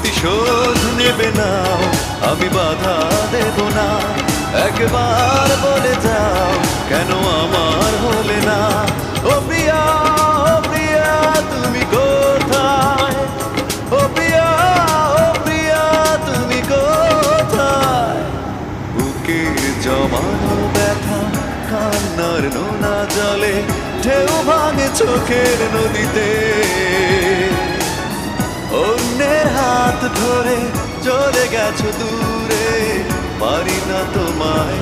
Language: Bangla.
প্রতিশোধ নেবে না, আমি বাধা দেব না। একবার বলে যাও কেন আমার হলে না। ও প্রিয়া, ও প্রিয়া তুমি কোথায়? ও প্রিয়া, ও প্রিয়া তুমি কোথায়? বুকে জমানো ব্যথা কান্নার নোনা জলে ঢেউ ভাঙে চোখের নদীতে। অন্যের হাত ধরে চলে গেছো দূরে, পারি না তোমায়